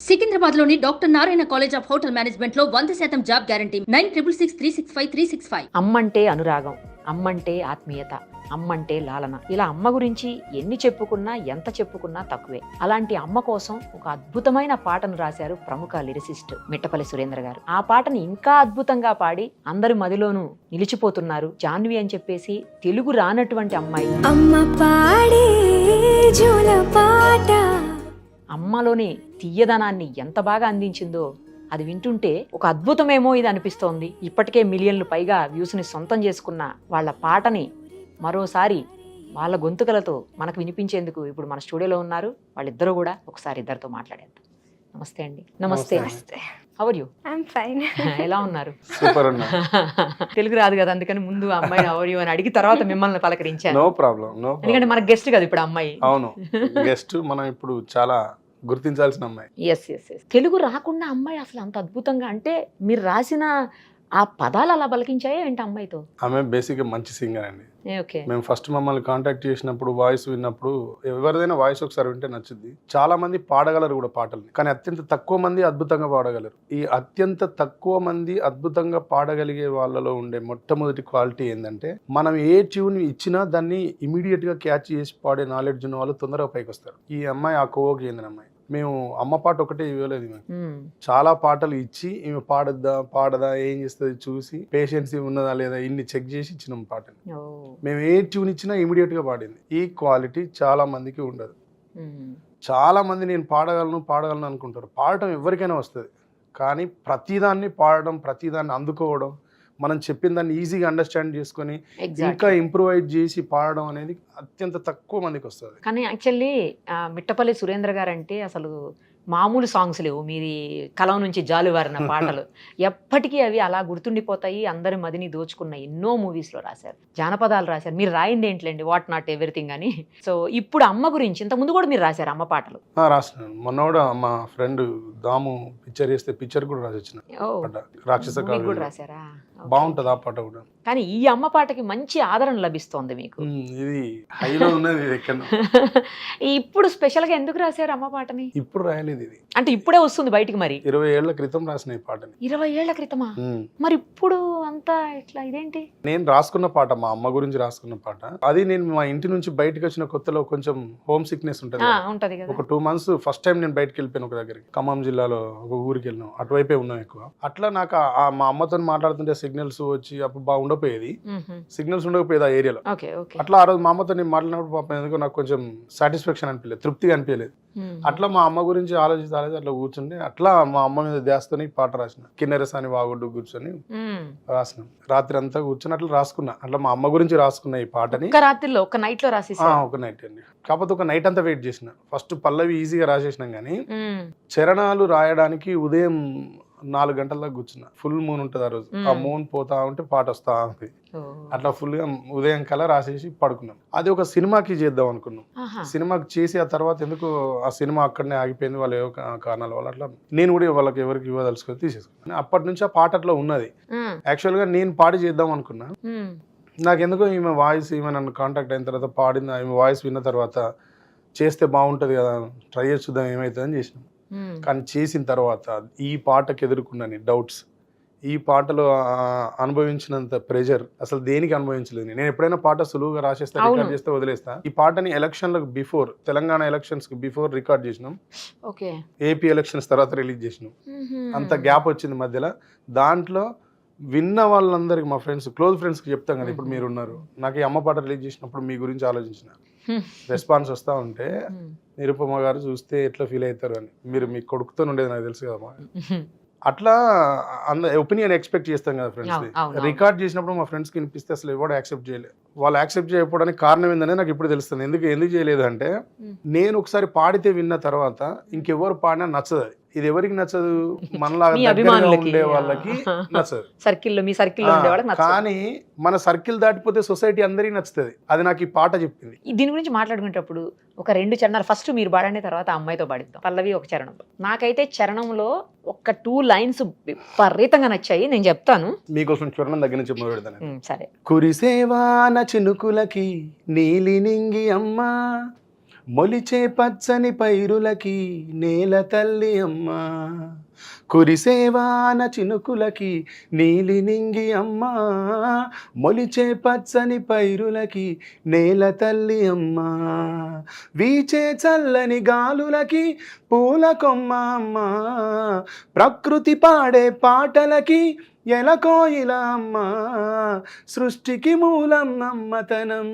సికింద్రాబాద్లోని doctor Narayana college of hotel మేనేజ్మెంట్లో 100% job guarantee 966365 అమ్మంటే అనురాగం, అమ్మంటే ఆత్మీయత, అమ్మంటే లాలన. ఇలా అమ్మ గురించి ఎన్ని చెప్పుకున్నా ఎంత చెప్పుకున్నా తక్కువే. అలాంటి అమ్మ కోసం ఒక అద్భుతమైన పాటను రాశారు ప్రముఖ లిరిసిస్ట్ మిట్టపల్లి సురేంద్ర గారు. ఆ పాటని ఇంకా అద్భుతంగా పాడి అందరి మదిలోనూ నిలిచిపోతున్నారు జాన్వి అని చెప్పేసి తెలుగు రానటువంటి అమ్మాయి. అమ్మ పాడే జోల పాట అమ్మలోని తీయదనాన్ని ఎంత బాగా అందించిందో అది వింటుంటే ఒక అద్భుతమేమో ఇది అనిపిస్తోంది. ఇప్పటికే మిలియన్లు పైగా వ్యూస్ని సొంతం చేసుకున్న వాళ్ళ పాటని మరోసారి వాళ్ళ గొంతుకలతో మనకు వినిపించేందుకు ఇప్పుడు మన స్టూడియోలో ఉన్నారు. వాళ్ళిద్దరూ కూడా ఒకసారి ఇద్దరితో మాట్లాడేద్దాం. నమస్తే అండి. నమస్తే. How are you? I'm fine. ఎలా ఉన్నారు? సూపర్ ఉన్నా. తెలుగు రాదు కదా, అందుకని ముందు అమ్మాయి హౌ ఆర్ యు అని అడిగి తర్వాత మిమ్మల్ని పలకరించాను. No problem. ఎందుకంటే మన గెస్ట్ కదా ఇప్పుడు అమ్మాయి. అవును, గెస్ట్. మనం ఇప్పుడు చాలా గుర్తించాల్సిన అమ్మాయి. Yes yes yes. తెలుగు రాకుండా అమ్మాయి అసలు అంత అద్భుతంగా, అంటే మీరు రాసిన ఆ పదాలు అలా పలికించాయా ఏంటి అమ్మాయితో? ఆమె బేసిక్గా మంచి సింగర్ అండి. ఓకే. మేము ఫస్ట్ మమ్మల్ని కాంటాక్ట్ చేసినప్పుడు వాయిస్ విన్నప్పుడు ఎవరిదైనా వాయిస్ ఒకసారి వింటే నచ్చుద్ది. చాలా మంది పాడగలరు కూడా పాటల్ని, కానీ అత్యంత తక్కువ మంది అద్భుతంగా పాడగలరు. ఈ అత్యంత తక్కువ మంది అద్భుతంగా పాడగలిగే వాళ్ళలో ఉండే మొట్టమొదటి క్వాలిటీ ఏంటంటే, మనం ఏ ట్యూన్ ఇచ్చినా దాన్ని ఇమీడియట్ గా క్యాచ్ చేసి పాడే నాలెడ్జ్ ఉన్న వాళ్ళు తొందరగా పైకి వస్తారు. ఈ అమ్మాయి ఆ కోవకి చెందిన అమ్మాయి. మేము అమ్మ పాట ఒకటే ఇవ్వలేదు, చాలా పాటలు ఇచ్చి ఈమె పాడదా ఏం చేస్తుంది చూసి పేషెన్సీ ఉన్నదా లేదా ఇన్ని చెక్ చేసి ఇచ్చినాం పాటని. మేము ఏ ట్యూన్ ఇచ్చినా ఇమీడియట్ గా పాడింది. ఈ క్వాలిటీ చాలా మందికి ఉండదు. చాలా మంది నేను పాడగలను అనుకుంటారు. పాడటం ఎవరికైనా వస్తుంది, కానీ ప్రతిదాన్ని పాడడం, ప్రతిదాన్ని అందుకోవడం, మనం చెప్పిన దాన్ని ఈజీగా అండర్స్టాండ్ చేసుకొని ఇంకా ఇంప్రూవైజ్ చేసి పాడడం అనేది అత్యంత తక్కువ మందికి వస్తుంది. కానీ యాక్చువల్లీ మిట్టపల్లి సురేంద్ర గారు అంటే అసలు మామూలు సాంగ్స్ లేవు. మీది కలం నుంచి జాలువారిన పాటలు ఎప్పటికీ అవి అలా గుర్తుండిపోతాయి. అందరి మదిని దోచుకున్న ఎన్నో మూవీస్లో రాశారు, జానపదాలు రాశారు. మీరు రాయింది ఏంటిలేండి, వాట్ నాట్ ఎవ్రీథింగ్ అని. సో ఇప్పుడు అమ్మ గురించి ఇంతకుముందు కూడా మీరు రాశారు అమ్మ పాటలు? రాసినాను. మొన్న కూడా మా ఫ్రెండ్ దాము పిక్చర్ చేస్తే పిక్చర్ కూడా రాసొచ్చిన. రాక్షస కూడా రాశారా? బాగుంటది ఆ పాట కూడా. కానీ ఈ అమ్మ పాటకి మంచి ఆదరణ లభిస్తోంది మీకు. ఇది హైలో ఉన్నది. ఇప్పుడు స్పెషల్ గా ఎందుకు రాశారు అమ్మ పాటని? ఇప్పుడు రాయలేదు ఇది, అంటే ఇప్పుడే వస్తుంది బయటికి. మరి 20 ఏళ్ల క్రితం రాసిన ఈ పాటని. 20 ఏళ్ల క్రితమా? మరి ఇప్పుడు అంతా ఇట్లా ఇదేంటి? నేను రాసుకున్న పాట, మా అమ్మ గురించి రాసుకున్న పాట. అది నేను మా ఇంటి నుంచి బయటకు వచ్చిన కొత్తలో కొంచెం హోమ్ సిక్నెస్ ఉంటుంది కదా. ఒక 2 months ఫస్ట్ టైం నేను బయటకు వెళ్ళిపోయాను ఒక దగ్గరికి. ఖమ్మం జిల్లాలో ఒక ఊరికి వెళ్ళినాం, అటువైపే ఉన్నాం ఎక్కువ. అట్లా నాకు మా అమ్మతో మాట్లాడుతుంటే సిగ్నల్స్ వచ్చి అప్పుడు బాగా ఉండకపోయేది, సిగ్నల్స్ ఉండకపోయేది ఆ ఏరియాలో. అట్లా ఆ రోజు మా అమ్మతో నేను మాట్లాడినప్పుడు పాపం ఎందుకో నాకు కొంచెం సాటిస్ఫాక్షన్ అనిపించలేదు, తృప్తిగా అనిపించలేదు. అట్లా మా అమ్మ గురించి ఆలోచిస్తే అట్లా కూర్చుంటే అట్లా మా అమ్మ మీద ధ్యాసతోని పాట రాసిన. కిన్నెరసాని వాగొడ్డు కూర్చొని రాసిన. రాత్రి అంతా కూర్చొని అట్లా రాసుకున్నా. అట్లా మా అమ్మ గురించి రాసుకున్న ఈ పాటని రాత్రిలో ఒక నైట్ లో రాసి. ఒక నైట్ అండి. కాకపోతే ఒక నైట్ అంతా వెయిట్ చేసిన. ఫస్ట్ పల్లవి ఈజీగా రాసేసినాం, కానీ చరణాలు రాయడానికి ఉదయం 4 గంటల దాకా కూర్చున్నా. ఫుల్ మూన్ ఉంటుంది ఆ రోజు. ఆ మూన్ పోతా ఉంటే పాట వస్తా ఉంది. అట్లా ఫుల్ గా ఉదయం కల్లా రాసేసి పడుకున్నాం. అది ఒక సినిమాకి చేద్దాం అనుకున్నాం. సినిమాకి చేసి ఆ తర్వాత ఎందుకు ఆ సినిమా అక్కడనే ఆగిపోయింది, వాళ్ళ ఏవో కారణాల వల్ల. అట్లా నేను కూడా వాళ్ళకి ఎవరికి ఇవ్వదలుచుకొని తీసేసుకున్నాను. అప్పటి నుంచి ఆ పాట అట్లా ఉన్నది. యాక్చువల్ గా నేను పాడి చేద్దాం అనుకున్నా. నాకెందుకో ఈమె వాయిస్, ఈమె నన్ను కాంటాక్ట్ అయిన తర్వాత పాడింది, ఈమె వాయిస్ విన్న తర్వాత చేస్తే బాగుంటది కదా, ట్రై చేసి చూద్దాం ఏమైతుందని చేసినాం. కానీ చేసిన తర్వాత ఈ పాటకు ఎదుర్కొన్నాను డౌట్స్. ఈ పాటలో అనుభవించినంత ప్రెషర్ అసలు దేనికి అనుభవించలేదు. నేను ఎప్పుడైనా పాట సులువుగా రాసేస్తా, రికార్డ్ చేస్తే వదిలేస్తా. ఈ పాటని ఎలక్షన్లకు బిఫోర్, తెలంగాణ ఎలక్షన్స్ కి బిఫోర్ రికార్డ్ చేసినాం. ఏపీ ఎలక్షన్స్ తర్వాత రిలీజ్ చేసినాం. అంత గ్యాప్ వచ్చింది మధ్యలో. దాంట్లో విన్న వాళ్ళందరికి, మా ఫ్రెండ్స్, క్లోజ్ ఫ్రెండ్స్ కి చెప్తాం కదా, ఇప్పుడు మీరు ఉన్నారు. నాకు ఈ అమ్మ పాట రిలీజ్ చేసినప్పుడు మీ గురించి ఆలోచించిన. రెస్పాన్స్ వస్తా ఉంటే నిరుపమ గారు చూస్తే ఎట్లా ఫీల్ అవుతారు అని. మీరు మీ కొడుకుతో ఉండేది నాకు తెలుసు కదా. అట్లా ఒపీనియన్ ఎక్స్పెక్ట్ చేస్తాం కదా ఫ్రెండ్స్. రికార్డ్ చేసినప్పుడు మా ఫ్రెండ్స్కి వినిపిస్తే అసలు ఎవరు యాక్సెప్ట్ చేయలేదు. వాళ్ళు యాక్సెప్ట్ చేయకపోవడానికి కారణం ఏంటనే నాకు ఇప్పుడు తెలుస్తుంది. ఎందుకు చేయలేదు అంటే, నేను ఒకసారి పాడితే విన్న తర్వాత ఇంకెవరు పాడినా నచ్చదు. ఇది ఎవరికి నచ్చదు? మనలాగా ఉండే వాళ్ళకి నచ్చదు. కానీ మన సర్కిల్ దాటిపోతే సొసైటీ అందరికి నచ్చుతుంది. అది నాకు ఈ పాట చెప్పింది. దీని గురించి మాట్లాడుకునేటప్పుడు ఒక 2 చరణాలు ఫస్ట్ మీరు పాడండి, తర్వాత అమ్మాయితో పాడిద్దాం. పల్లవి ఒక చరణం. నాకైతే చరణంలో ఒక 2 lines విపరీతంగా నచ్చాయి, నేను చెప్తాను మీకోసం. చరణం దగ్గర నుంచి మొదలు పెడతాను. సరే. కురిసేవాన చినుకులకి నీలి నింగి అమ్మ, మొలిచే పచ్చని పైరులకి నేల తల్లి అమ్మ, కురిసేవాన చినుకులకి నీలి నింగి అమ్మ, మొలిచే పచ్చని పైరులకి నేల తల్లి అమ్మ, వీచే చల్లని గాలులకి పూల కొమ్మ అమ్మ, ప్రకృతి పాడే పాటలకి ఎలకోయిల అమ్మ, సృష్టికి మూలం నమ్మతనం,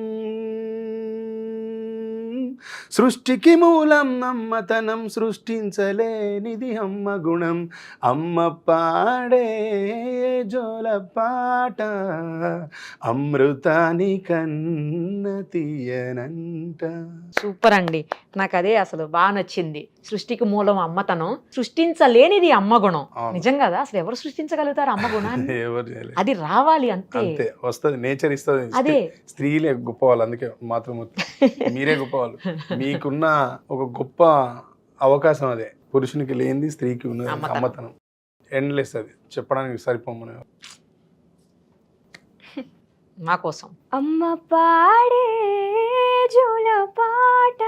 సృష్టికి మూలం నమ్మతనం, సృష్టించలేనిది అమ్మ గుణం, అమ్మ పాడే జోల పాట అమృతాని కన్న తీయనంట. సూపర్ అండి, నాకు అదే అసలు బాగా నచ్చింది. సృష్టికి మూలం అమ్మతనం, సృష్టించలేనిది అమ్మ గుణం. అవును. నిజం కదా, అసలు ఎవరు సృష్టించగలుగుతారు అమ్మ గుణాన్ని? ఎవరు చేయలేరు. అది రావాలి అంతే. అంతే వస్తుంది, నేచర్ ఇస్తుంది. అదే. స్త్రీలే గొప్పవాళ్ళు, అందుకే మాతృమూర్తి మీరే గొప్పవాళ్ళు. మీకున్న ఒక గొప్ప అవకాశం అదే, పురుషునికి లేనిది స్త్రీకి ఉన్నది అమ్మతనం. ఎండ్లెస్, అది చెప్పడానికి సరిపోమని. మా కోసం అమ్మ పాడే జోల పాట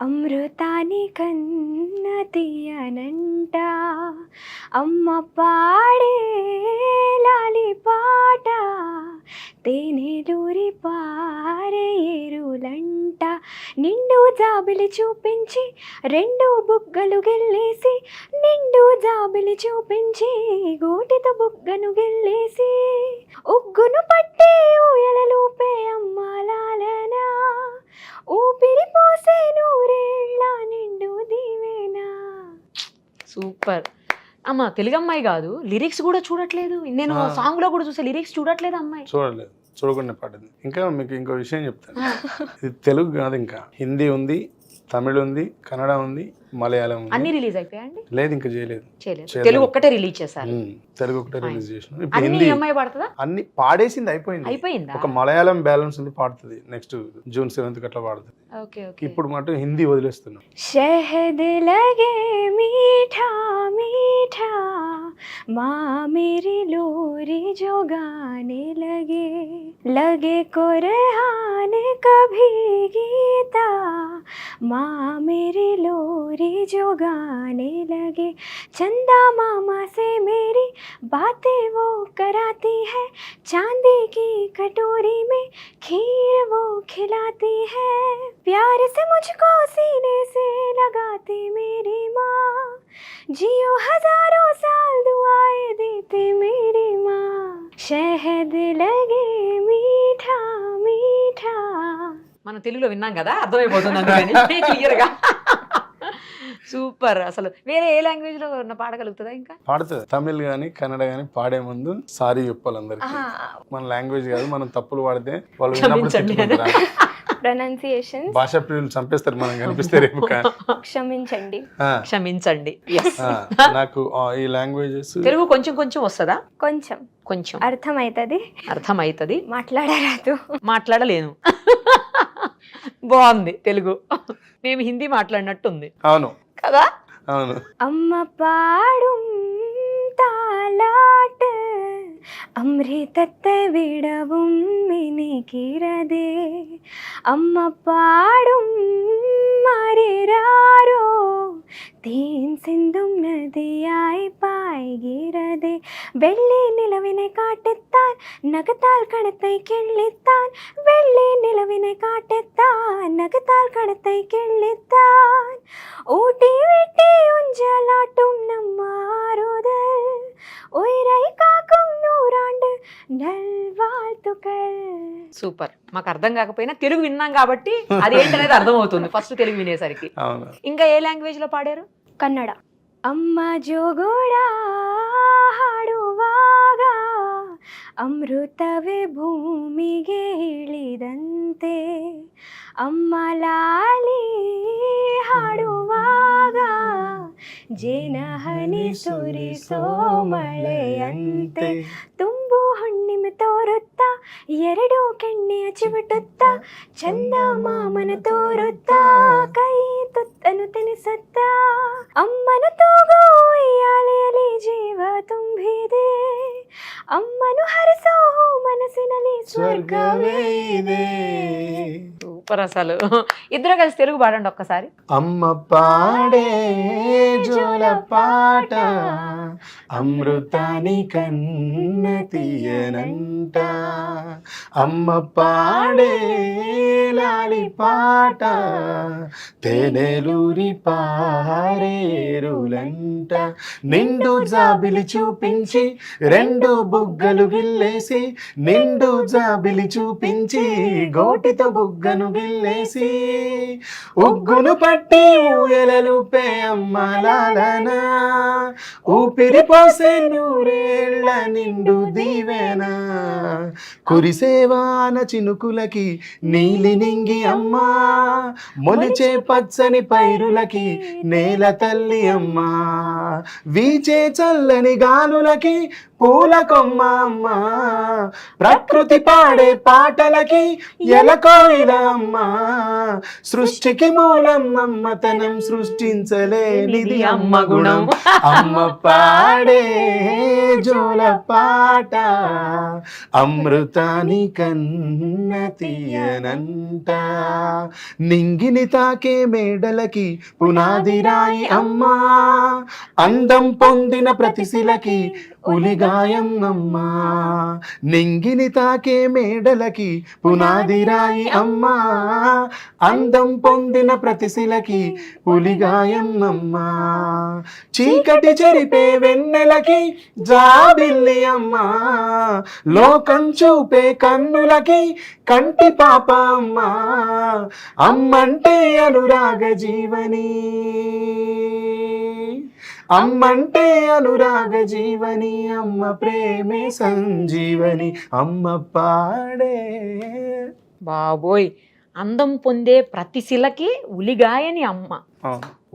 అమృతాని కన్న తీయనంట, అమ్మ పాడే లాలి పాట తేనెలూరి పారే ఏరులంట, నిండు జాబిలి చూపించి రెండు బుగ్గలు గిల్లేసి, నిండు జాబిలి చూపించి గోటితో బుగ్గను గిల్లేసి, ఉగ్గును పట్టే ఊయలలూపే అమ్మాలాలనా, ఊపిరి పోసే నూరేళ్ళ నిండు దీవేనా. సూపర్. అమ్మ తెలుగు అమ్మాయి కాదు, లిరిక్స్ కూడా చూడట్లేదు. నేను సాంగ్ లో కూడా చూసే లిరిక్స్ చూడట్లేదు అమ్మాయి. చూడలేదు, చూడకుండా పాడింది. ఇంకా మీకు ఇంకో విషయం చెప్తాను, ఇది తెలుగు కాదు, ఇంకా హిందీ ఉంది, తమిళ ఉంది, కన్నడ ఉంది, మలయాళం ఉంది. అన్ని రిలీజ్ అయిపోయాయండి? లేదు, ఇంకా చేయలేదు. తెలుగు ఒక్కటే రిలీజ్ చేశారు. తెలుగు ఒకటే రిలీజ్ చేసిన. ఇప్పుడు అన్ని హిందీ అమ్మాయి పాడుతుందా? అన్ని పాడేసింది, అయిపోయిందా? ఒక మలయాళం బ్యాలెన్స్ ఉంది, పాడుతుంది. నెక్స్ట్ జూన్ 7th అట్లా పాడుతుంది. ఇప్పుడు మాట హిందీ వదిలేస్తున్నాం. शहद लगे मीठा मीठा माँ मेरी लोरी जो गाने लगे, लगे कुरहाने कभी गीता माँ मेरी लोरी जो गाने लगे, चंदा मामा से मेरी बातें वो कराती है, चांदी की कटोरी में खीर वो खिलाती है, प्यार से मुझको सीने से लगाती मेरी माँ, जियो हजारों साल दुआएं देती मेरी माँ, शहद लगे मीठा मीठा. మన తెలుగులో విన్నాం కదా, అర్థమైపోతుంది అందుకని క్లియర్ గా. సూపర్. అసలు వేరే ఏ లాంగ్వేజ్ లో పాడగలుగుతుందా? ఇంకా పాడుతుంది. తమిళ్ గానీ కన్నడ గానీ పాడే ముందు సారీ చెప్పాలి అందరికి. మన లాంగ్వేజ్ కాదు, మనం తప్పులు పాడితే వాళ్ళు విన్నప్పుడు తిట్టుకుంటారు. ప్రొనౌన్సియేషన్ భాషా ప్రియులు చంపేస్తారు మనం కనిపిస్తే రేపు. క్షమించండి. క్షమించండి. నాకు ఈ లాంగ్వేజెస్ తెలుగు కొంచెం కొంచెం వస్తుందా? కొంచెం కొంచెం అర్థమైతది, మాట్లాడరాదు, మాట్లాడలేను. బాగుంది తెలుగు, మేము హిందీ మాట్లాడినట్టుంది. అవును కదా? అవును. అమ్మ పాడుం താലാട്ട് അമൃതത്തെ വിടവും മിനിക്കിരതേ, അമ്മ പാടും മരിരാരോ തേൻ സിന്ധും നദിയായി പായ്കിരതേ, വെള്ളി നിലവിനെ കാട്ടെത്താൻ നഗത്താൽ കണത്തെ കിള്ളിത്താൻ, വെള്ളി നിലവിനെ കാട്ടെത്താൻ നഗത്താൽ കണത്തെ കിള്ളിത്താൻ, ഊട്ടി വെട്ടി ഉഞ്ചലാട്ടും നമ്മാറുതൽ ഉയരൈ കാക്കും നൂറാണ്ട് నల్వాల్తుకల్. సూపర్. మాకు అర్థం కాకపోయినా తెలుగు విన్నాం కాబట్టి అదేంటనేది అర్థమవుతుంది ఫస్ట్ తెలుగు వినేసరికి. ఇంకా ఏ లాంగ్వేజ్ లో పాడారు? ಕನ್ನಡ. ಅಮ್ಮ ಜೋಗುಳ ಹಾಡುವಾಗ ಅಮೃತವೇ ಭೂಮಿಗೆ ಇಳಿದಂತೆ, ಅಮ್ಮ ಲಾಲಿ ಹಾಡುವಾಗ ಜೇನಹನಿ ಸುರಿಸೋ ಮಳೆಯಂತೆ, ತುಂಬು ಹುಣ್ಣಿಮೆ ತೋರುತ್ತಾ ಎರಡು ಕೆಣ್ಣೆಯ ಚಿವುಟುತ್ತಾ, ಚಂದ ಮಾಮನ ತೋರುತ್ತಾ ಕೈ ತುತ್ತನು ತಿನಿಸುತ್ತಾ, ಅಮ್ಮನು ತೂಗೋ ಉಯ್ಯಾಲೆಯಲ್ಲಿ ಜೀವ ತುಂಬಿದೆ, ಅಮ್ಮನು ಹರಿಸೋ ಮನಸ್ಸಿನಲ್ಲಿ ಸ್ವರ್ಗವೇ ಇದೆ. సూపర్ అసలు. ఇద్దరు కలిసి తెలుగు పాడండి ఒక్కసారి. అమ్మ పాడే జోల పాట అమృతాని కన్న తీయనంట, అమ్మ పాడే లాలి పాట తేనెలూరి పారేరులంట, నిండు జాబిలి చూపించి రెండు బుగ్గలు గిల్లేసి, నిండు జాబిలి చూపించి గోటితో బుగ్గను గిల్లేసి, ఉగ్గును పట్టి ఊయలలుపే అమ్మ లాలన, ఊపిరి పోసే నూరేళ్ల నిండు దీవెన, కురిసేవాన చినుకులకి నీలి నింగి అమ్మ, మొలిచే పచ్చని పైరులకి నేల తల్లి అమ్మ, వీచే చల్లని గాలులకి పూల కొమ్మ అమ్మ, ప్రకృతి పాడే పాటలకి ఎలకోయిల అమ్మ, సృష్టికి మూలం అమ్మతనం సృష్టించలేనిది అమ్మ గుణం, అమ్మ పాడే జోల పాట అమృతాని కన్న తీయనంట, నింగిని తాకే మేడలకి పునాది రాయి అమ్మ, అందం పొందిన ప్రతిశిలకి ఉలిగాయం అమ్మ, నింగిని తాకే మేడలకి పునాది రాయి అమ్మ, అందం పొందిన ప్రతిశిలకి ఉలిగాయం అమ్మ, చీకటి చెరిపే వెన్నెలకి జాబిల్లి అమ్మ, లోకం చూపే కన్నులకి కంటి పాప అమ్మ, అమ్మంటే అనురాగ జీవని, అమ్మంటే అనురాగ జీవని, అమ్మ ప్రేమే సంజీవని, అమ్మ పాడే. బాబోయ్, అందం పొందే ప్రతి శిలకి ఉలిగాయని అమ్మ.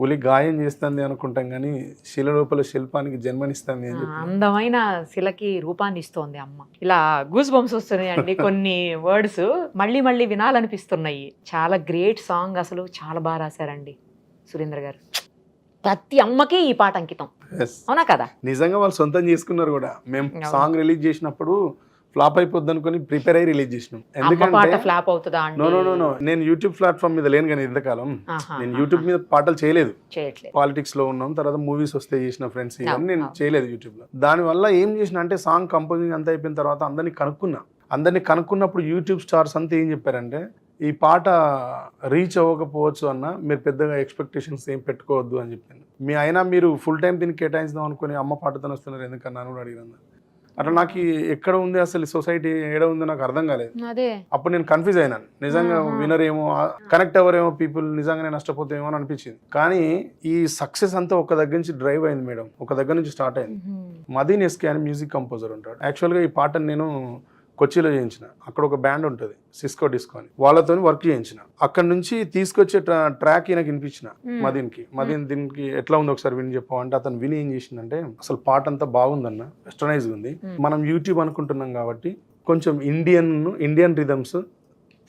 ఉలి గాయం చేస్తుంది అనుకుంటాం కానీ శిల లోపల శిల్పానికి జన్మనిస్తుంది అని చెప్పి. అందమైన శిలకి రూపాన్ని ఇస్తోంది అమ్మ. ఇలా గూస్ బంప్స్ వస్తున్నాయి అండి కొన్ని వర్డ్స్ మళ్ళీ మళ్ళీ వినాలనిపిస్తున్నాయి. చాలా గ్రేట్ సాంగ్, అసలు చాలా బాగా రాశారండి సురేంద్ర గారు. ప్రతి అమ్మకి ఈ పాట అంకితం, అవునా కదా? నిజంగా వాళ్ళు సొంతం చేసుకున్నారు కూడా. మేము సాంగ్ రిలీజ్ చేసినప్పుడు ఫ్లాప్ అయిపోద్ది అనుకుని ప్రిపేర్ అయ్యి రిలీజ్ చేసినాం. ఎందుకంటే ఫ్లాప్ అవుతుందా? నో, నేను యూట్యూబ్ ప్లాట్ఫామ్ మీద లేను కానీ ఇంతకాలం నేను యూట్యూబ్ మీద పాటలు చేయలేదు. పాలిటిక్స్ లో ఉన్నాం, తర్వాత మూవీస్ వస్తే చేసిన ఫ్రెండ్స్ ఇవన్నీ నేను చేయలేదు యూట్యూబ్ లో. దానివల్ల ఏం చేసిన అంటే సాంగ్ కంపోజింగ్ అంతా అయిపోయిన తర్వాత అందరినీ కనుక్కున్నప్పుడు యూట్యూబ్ స్టార్స్ అంతా ఏం చెప్పారంటే, ఈ పాట రీచ్ అవ్వకపోవచ్చు అన్న, మీరు పెద్దగా ఎక్స్పెక్టేషన్స్ ఏం పెట్టుకోవద్దు అని చెప్పింది. అయినా మీరు ఫుల్ టైం దీన్ని కేటాయిస్తాం అనుకుని అమ్మ పాటతో వస్తున్నారు ఎందుకన్నా అని కూడా అడిగిన. అట్లా నాకు ఎక్కడ ఉంది అసలు సొసైటీ ఏడ ఉందో నాకు అర్థం కాలేదు. అప్పుడు నేను కన్ఫ్యూజ్ అయినాను. నిజంగా వినర్ ఏమో, కనెక్ట్ అవ్వరేమో పీపుల్, నిజంగానే నష్టపోతేమో అని అనిపించింది. కానీ ఈ సక్సెస్ అంతా ఒక దగ్గర నుంచి డ్రైవ్ అయింది మేడం, ఒక దగ్గర నుంచి స్టార్ట్ అయింది. మదీన్ ఎస్కే అని మ్యూజిక్ కంపోజర్ ఉంటాడు. యాక్చువల్గా ఈ పాటను నేను కొచ్చిలో చేయించిన. అక్కడ ఒక బ్యాండ్ ఉంటుంది సిస్కో డిస్కో అని, వాళ్ళతో వర్క్ చేయించిన. అక్కడ నుంచి తీసుకొచ్చే ట్రాక్ ఈయనకి వినిపించిన మదీన్ దీనికి ఎట్లా ఉంది ఒకసారి విని చెప్పావు అంటే, అతను విని ఏం చేసిందంటే, అసలు పాట అంతా బాగుందన్న, వెస్టర్నైజ్ ఉంది. మనం యూట్యూబ్ అనుకుంటున్నాం కాబట్టి కొంచెం ఇండియన్ రిథమ్స్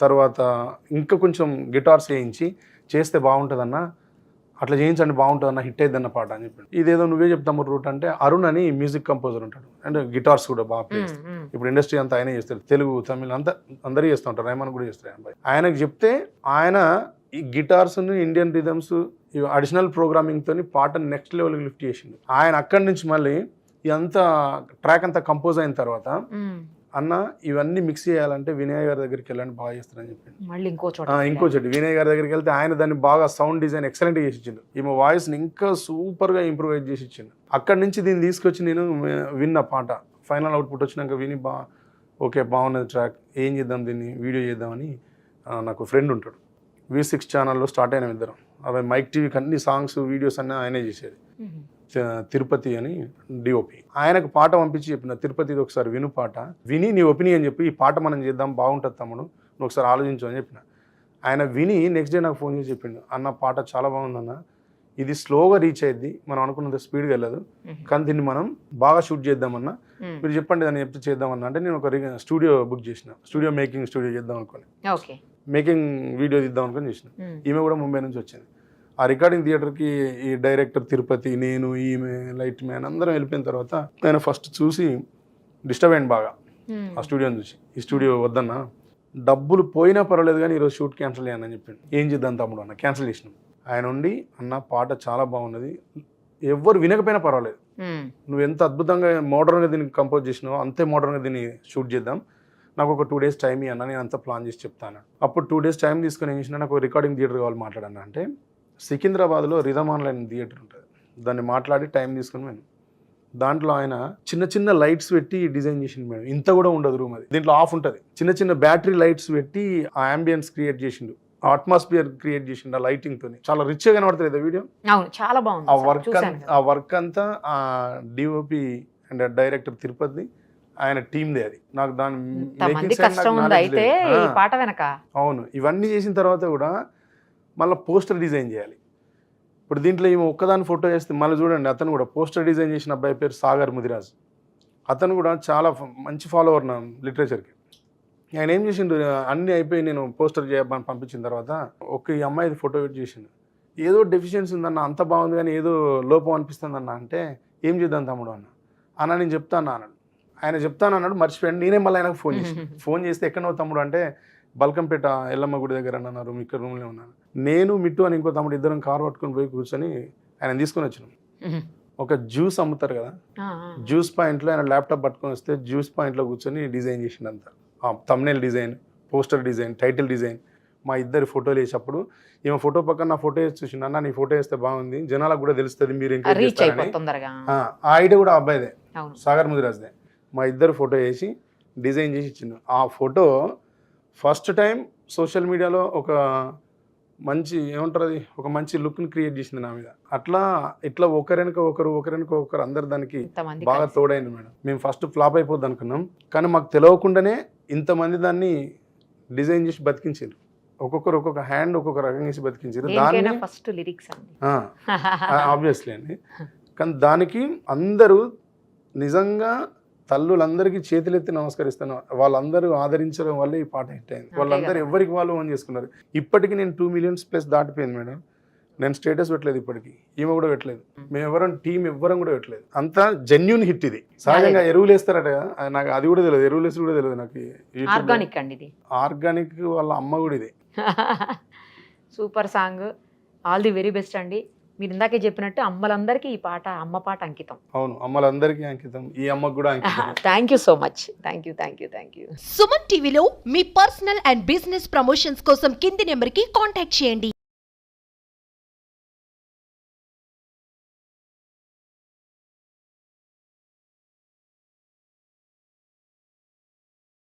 తర్వాత ఇంకా కొంచెం గిటార్స్ వేయించి చేస్తే బాగుంటుందన్న, అట్లా చేయించండి బాగుంటుందన్న, హిట్ అయిద్దన్న పాట అని చెప్పాడు. ఇదేదో నువ్వే చెప్తాము రూట్ అంటే, అరుణ్ అని మ్యూజిక్ కంపోజర్ ఉంటాడు, అండ్ గిటార్స్ కూడా బాగా ప్లే చేస్తాడు. ఇప్పుడు ఇండస్ట్రీ అంతా ఆయనే చేస్తాడు, తెలుగు తమిళ్ అంతా అందరూ చేస్తూ ఉంటారు, రైమాన్ కూడా చేస్తారు. ఆయనకు చెప్తే ఆయన ఈ guitars Indian rhythms additional programming తోని పాటను నెక్స్ట్ లెవెల్కి లిఫ్ట్ చేసిండు. ఆయన అక్కడి నుంచి మళ్ళీ ఇదంతా ట్రాక్ అంతా కంపోజ్ అయిన తర్వాత, అన్న ఇవన్నీ మిక్స్ చేయాలంటే వినయ్ గారి దగ్గరికి వెళ్ళండి బాగా చేస్తారని చెప్పింది. మళ్ళీ ఇంకో చోటు వినయ్ గారి దగ్గరికి వెళ్తే ఆయన దాన్ని బాగా సౌండ్ డిజైన్ ఎక్సలెంట్ చేసి ఇచ్చిండు. ఈమె వాయిస్ ని ఇంకా సూపర్ గా ఇంప్రూవైజ్ చేసి ఇచ్చిండు. అక్కడి నుంచి దీన్ని తీసుకొచ్చి నేను విన్న పాట ఫైనల్ అవుట్పుట్ వచ్చినాక విని ఓకే బాగున్నది ట్రాక్, ఏం చేద్దాం దీన్ని వీడియో చేద్దామని నాకు ఫ్రెండ్ ఉంటాడు, V6 ఛానల్లో స్టార్ట్ అయిన ఇద్దరం. అవి మైక్ టీవీకి అన్ని సాంగ్స్ వీడియోస్ అన్నీ ఆయనే చేసేది. తిరుపతి అని డిఓపి. ఆయనకు పాట పంపించి చెప్పిన, తిరుపతిది ఒకసారి విను పాట, విని నీ ఒపీనియన్ చెప్పి ఈ పాట మనం చేద్దాం బాగుంటుంది తమ్ముడు, నువ్వు ఒకసారి ఆలోచించు అని చెప్పిన. ఆయన విని నెక్స్ట్ డే నాకు ఫోన్ చేసి చెప్పిండు, అన్న పాట చాలా బాగుందన్న, ఇది స్లోగా రీచ్ అయ్యింది, మనం అనుకున్నంత స్పీడ్గా వెళ్ళదు, కానీ దీన్ని మనం బాగా షూట్ చేద్దామన్నా, మీరు చెప్పండి దాన్ని చెప్తే చేద్దామన్నా అంటే, నేను ఒక స్టూడియో బుక్ చేసిన, మేకింగ్ స్టూడియో చేద్దాం అనుకుని, మేకింగ్ వీడియో తీద్దాం అనుకుని చేసిన. ఈమె కూడా ముంబై నుంచి వచ్చింది. ఆ రికార్డింగ్ థియేటర్కి ఈ డైరెక్టర్ తిరుపతి, నేను, ఈమె, లైట్ మ్యాన్ అందరం వెళ్ళిపోయిన తర్వాత ఆయన ఫస్ట్ చూసి డిస్టర్బ్ అయ్యింది బాగా ఆ స్టూడియోని చూసి. ఈ స్టూడియో వద్దన్నా, డబ్బులు పోయినా పర్వాలేదు కానీ ఈరోజు షూట్ క్యాన్సిల్ చేయను అని చెప్పిండు. ఏం చేద్దాం తమ్ముడు అన్న, క్యాన్సిల్ చేసినాం. ఆయన ఉండి అన్న పాట చాలా బాగున్నది, ఎవ్వరు వినకపోయినా పర్వాలేదు, నువ్వు ఎంత అద్భుతంగా మోడర్న్గా దీన్ని కంపోజ్ చేసినావో అంతే మోడర్న్గా దీన్ని షూట్ చేద్దాం, నాకు ఒక 2 days టైం ఇవ్వన్నా, నేను అంతా ప్లాన్ చేసి చెప్తాను. అప్పుడు 2 days టైం తీసుకొని ఏం చేసినా, నాకు రికార్డింగ్ థియేటర్ కావాలి మాట్లాడన్నా అంటే సికింద్రాబాద్లో రిథమ్ ఆన్లైన్ థియేటర్ ఉంటుంది, దాన్ని మాట్లాడి టైం తీసుకొని మేము దాంట్లో ఆయన చిన్న చిన్న లైట్స్ పెట్టి డిజైన్ చేసిండు మేడం. ఇంత కూడా ఉండదు రూమ్, అది దీంట్లో ఆఫ్ ఉంటుంది, చిన్న చిన్న బ్యాటరీ లైట్స్ పెట్టి ఆ అంబియన్స్ క్రియేట్ చేసిండు, అట్మాస్ఫియర్ క్రియేట్ చేసిండు ఆ లైటింగ్ తోని. చాలా రిచ్ గా కనబడుతుంది వీడియో. అవును, చాలా బాగుంది. ఆ వర్క్ అంతా ఆ డిఓపి అండ్ డైరెక్టర్ తిరుపతి ఆయన టీమ్దే. అది నాకు దాని కష్టం ఉంది అయితే ఈ పాట వెనక. అవును, ఇవన్నీ చేసిన తర్వాత కూడా మళ్ళీ పోస్టర్ డిజైన్ చేయాలి. ఇప్పుడు దీంట్లో ఏమో ఒక్కదాని ఫోటో వేస్తే మళ్ళీ చూడండి, అతను కూడా పోస్టర్ డిజైన్ చేసిన అబ్బాయి పేరు సాగర్ ముదిరాజ్. అతను కూడా చాలా మంచి ఫాలోవర్ నా లిటరేచర్కి. ఆయన ఏం చేసిండు, అన్నీ అయిపోయి నేను పోస్టర్ చేయమని పంపించిన తర్వాత ఈ అమ్మాయి ఫోటో ఎడిట్ చేసిండు. ఏదో డెఫిషియన్సీ ఉందన్న, అంత బాగుంది కానీ ఏదో లోపం అనిపిస్తుంది అన్న అంటే, ఏం చేద్దాం తమ్ముడు అన్న నేను చెప్తాను అన్నాడు. ఆయన చెప్తాను అన్నాడు, మర్చిపోయాడు. నేనే మళ్ళీ ఆయనకు ఫోన్ చేస్తే ఎక్కడో తమ్ముడు అంటే బల్కంపేట ఎల్లమ్మ గుడి దగ్గర అన్నారు, ఇక్కడ రూమ్లో ఉన్నాను. నేను మిట్టు అని ఇంకో తమ్ముడు ఇద్దరం కారు పట్టుకొని పోయి కూర్చొని ఆయన తీసుకొని వచ్చినాం. ఒక జ్యూస్ అమ్ముతారు కదా, జ్యూస్ పాయింట్లో ఆయన ల్యాప్టాప్ పట్టుకొని వస్తే జ్యూస్ పాయింట్లో కూర్చొని డిజైన్ చేసిండు అంతా. Thumbnail design, poster design, title design, మా ఇద్దరి ఫోటోలు వేసేటప్పుడు ఈమె ఫోటో పక్కన నా ఫోటో వేసి చూసిండు, అన్న నీ ఫోటో వేస్తే బాగుంది, జనాలకు కూడా తెలుస్తుంది మీరు ఎంకరేజ్ చేస్తారని. ఆ ఐడియా కూడా అబ్బాయిదే, సాగర్ ముదిరాజ్దే. మా ఇద్దరు ఫోటో వేసి డిజైన్ చేసి ఇచ్చిండు. ఆ ఫోటో ఫస్ట్ టైం సోషల్ మీడియాలో ఒక మంచి ఏమంటారు, అది ఒక మంచి లుక్ని క్రియేట్ చేసింది నా మీద. ఇట్లా ఒకరినక ఒకరు అందరు దానికి బాగా తోడైంది మేడం. మేము ఫస్ట్ ఫ్లాప్ అయిపోద్ది అనుకున్నాం, కానీ మాకు తెలియకుండానే ఇంతమంది దాన్ని డిజైన్ చేసి బతికించారు. ఒక్కొక్క హ్యాండ్ ఒక్కొక్క రకంగా చేసి బతికించారు. దాన్ని ఫస్ట్ లిరిక్స్ ఆబ్వియస్లీ అండి. కానీ దానికి అందరూ నిజంగా తల్లులందరికీ చేతులెత్తి నమస్కరిస్తాను. వాళ్ళందరూ ఆదరించడం వల్లే ఈ పాట హిట్ అయింది. వాళ్ళందరూ ఎవరికి వాళ్ళు ఓన్ చేసుకున్నారు. ఇప్పటికీ నేను 2 million+ దాటిపోయింది మేడం. నేను స్టేటస్ పెట్టలేదు ఇప్పటికీ, ఈమె కూడా పెట్టలేదు, మేము ఎవరం టీం ఎవ్వరం కూడా పెట్టలేదు. అంతా జెన్యూన్ హిట్ ఇది. సహజంగా ఎరువులు వేస్తారట, నాకు అది కూడా తెలియదు, ఎరువులు వేసి కూడా తెలియదు నాకు. ఆర్గానిక్ అండి ఇది, ఆర్గానిక్ వాళ్ళ అమ్మ కూడా ఇది. Super song, all the very best అండి. మీరు ఇందాకే చెప్పినట్టు అమ్మలందరికీ ఈ పాట అమ్మ పాట అంకితం. అవును, అమ్మలందరికీ అంకితం, ఈ అమ్మకు కూడా అంకితం. Thank you so much. Thank you. Suman టీవీలో మీ పర్సనల్ అండ్ బిజినెస్ ప్రమోషన్స్ కోసం కింది నెంబర్కి కాంటాక్ట్ చేయండి.